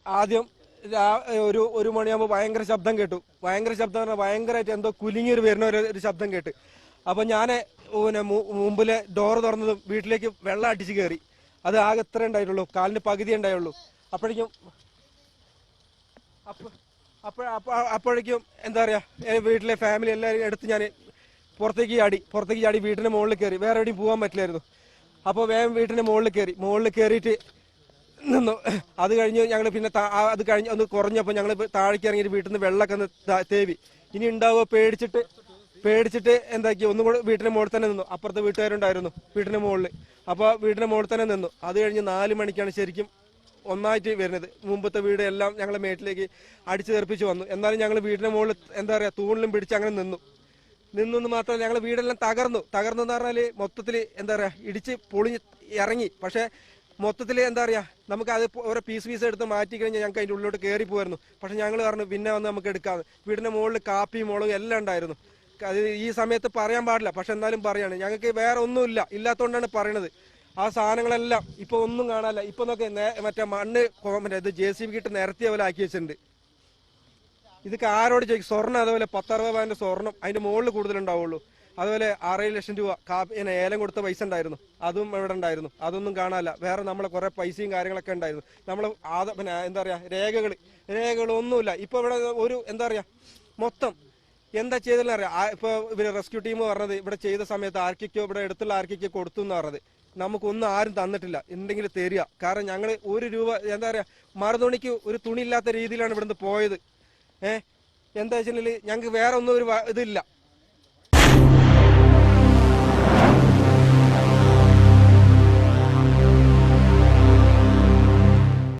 ആദ്യം ഒരു മണിയാകുമ്പോൾ ഭയങ്കര ശബ്ദം കേട്ടു. ഭയങ്കര ശബ്ദം പറഞ്ഞാൽ ഭയങ്കരമായിട്ട് എന്തോ കുലുങ്ങി വരുന്ന ഒരു ശബ്ദം കേട്ട്. അപ്പൊ ഞാൻ പിന്നെ മുമ്പിലെ ഡോർ തുറന്നതും വീട്ടിലേക്ക് വെള്ളം അടിച്ച് കയറി. അത് ആകെ എത്ര ഉണ്ടായിട്ടുള്ളൂ, കാലിന് പകുതി ഉണ്ടായുള്ളൂ. അപ്പോഴേക്കും അപ്പോഴേക്കും എന്താ പറയാ, വീട്ടിലെ ഫാമിലി എല്ലാവരും എടുത്ത് ഞാൻ പുറത്തേക്ക് ചാടി വീട്ടിന്റെ മുകളിൽ കയറി. വേറെ എവിടെയും പോകാൻ പറ്റില്ലായിരുന്നു. അപ്പോൾ വേഗം വീട്ടിന്റെ മുകളിൽ കയറിയിട്ട് നിന്നു. അത് കഴിഞ്ഞ് ഞങ്ങൾ പിന്നെ അത് കഴിഞ്ഞ് ഒന്ന് കുറഞ്ഞപ്പോൾ ഞങ്ങൾ താഴേക്ക് ഇറങ്ങിയിട്ട് വീട്ടിൽ നിന്ന് വെള്ളമൊക്കെ ഒന്ന് തേവി. ഇനി ഉണ്ടാവുക പേടിച്ചിട്ട് എന്താക്കി ഒന്നും കൂടെ വീട്ടിന്റെ മുകളിൽ തന്നെ നിന്നു. അപ്പുറത്തെ വീട്ടുകാരുണ്ടായിരുന്നു വീട്ടിന്റെ മുകളിൽ. അപ്പോൾ വീട്ടിന്റെ മുകളിൽ തന്നെ നിന്നു. അത് കഴിഞ്ഞ് 4 മണിക്കാണ് ശരിക്കും ഒന്നായിട്ട് വരുന്നത്. മുമ്പത്തെ വീട് എല്ലാം ഞങ്ങളെ മേട്ടിലേക്ക് അടിച്ചു തെറിപ്പിച്ച് വന്നു. എന്നാലും ഞങ്ങൾ വീടിന്റെ മുകളിൽ എന്താ പറയാ തൂണിലും പിടിച്ച് അങ്ങനെ നിന്നു മാത്രമല്ല, ഞങ്ങൾ വീടെല്ലാം തകർന്നു എന്ന് പറഞ്ഞാല് മൊത്തത്തിൽ എന്താ പറയാ ഇടിച്ച് പൊളിഞ്ഞ് ഇറങ്ങി. പക്ഷെ മൊത്തത്തിൽ എന്താ പറയാ നമുക്ക് അത് ഓരോ പീസ് എടുത്ത് മാറ്റി കഴിഞ്ഞാൽ ഞങ്ങൾക്ക് അതിൻ്റെ ഉള്ളിലോട്ട് കയറി പോയിരുന്നു. പക്ഷെ ഞങ്ങൾ പറഞ്ഞു പിന്നെ വന്ന് നമുക്ക് എടുക്കാമെന്ന്. വീടിന്റെ മുകളിൽ കാപ്പിയും മുളകും എല്ലാം ഉണ്ടായിരുന്നു. അത് ഈ സമയത്ത് പറയാൻ പാടില്ല, പക്ഷെ എന്നാലും പറയാണ്. ഞങ്ങൾക്ക് വേറെ ഒന്നുമില്ല, ഇല്ലാത്തതുകൊണ്ടാണ് പറയണത്. ആ സാധനങ്ങളെല്ലാം ഇപ്പൊ ഒന്നും കാണാനില്ല. ഇപ്പൊ നോക്കെ മറ്റേ മണ്ണ് ഇത് JCB കിട്ട് നിരത്തിയ പോലെ ആക്കി വെച്ചിട്ടുണ്ട്. ഇതൊക്കെ ആരോട് ചോദിക്കും? സ്വർണ്ണം അതുപോലെ 10-60 പവന്റെ സ്വർണ്ണം അതിന്റെ മുകളിൽ കൂടുതലുണ്ടാവുള്ളൂ. അതുപോലെ 6-7 ലക്ഷം രൂപ ഏലം കൊടുത്ത പൈസ ഉണ്ടായിരുന്നു, അതും ഇവിടെ ഉണ്ടായിരുന്നു. അതൊന്നും കാണാനില്ല. വേറെ നമ്മളെ കുറെ പൈസയും കാര്യങ്ങളൊക്കെ ഉണ്ടായിരുന്നു. നമ്മൾ പിന്നെ എന്താ പറയാ രേഖകളൊന്നുമില്ല. ഇപ്പൊ ഇവിടെ ഒരു എന്താ പറയാ മൊത്തം എന്താ ചെയ്തെന്ന് അറിയാം. ഇപ്പൊ ഇവര് റെസ്ക്യൂ ടീം പറഞ്ഞത് ഇവിടെ ചെയ്ത സമയത്ത് ആർക്കൊക്കെയോ ഇവിടെ അടുത്തുള്ള ആർക്കൊക്കെ കൊടുത്തു എന്ന് പറഞ്ഞത്. നമുക്കൊന്നും ആരും തന്നിട്ടില്ല. എന്തെങ്കിലും തരിക. കാരണം ഞങ്ങൾ 1 രൂപ എന്താ പറയാ മറുതുണിക്ക് ഒരു തുണി ഇല്ലാത്ത രീതിയിലാണ് ഇവിടുന്ന് പോയത്. എന്താ വെച്ചിട്ടുണ്ടെങ്കിൽ ഞങ്ങൾക്ക് വേറെ ഒന്നും ഇതില്ല.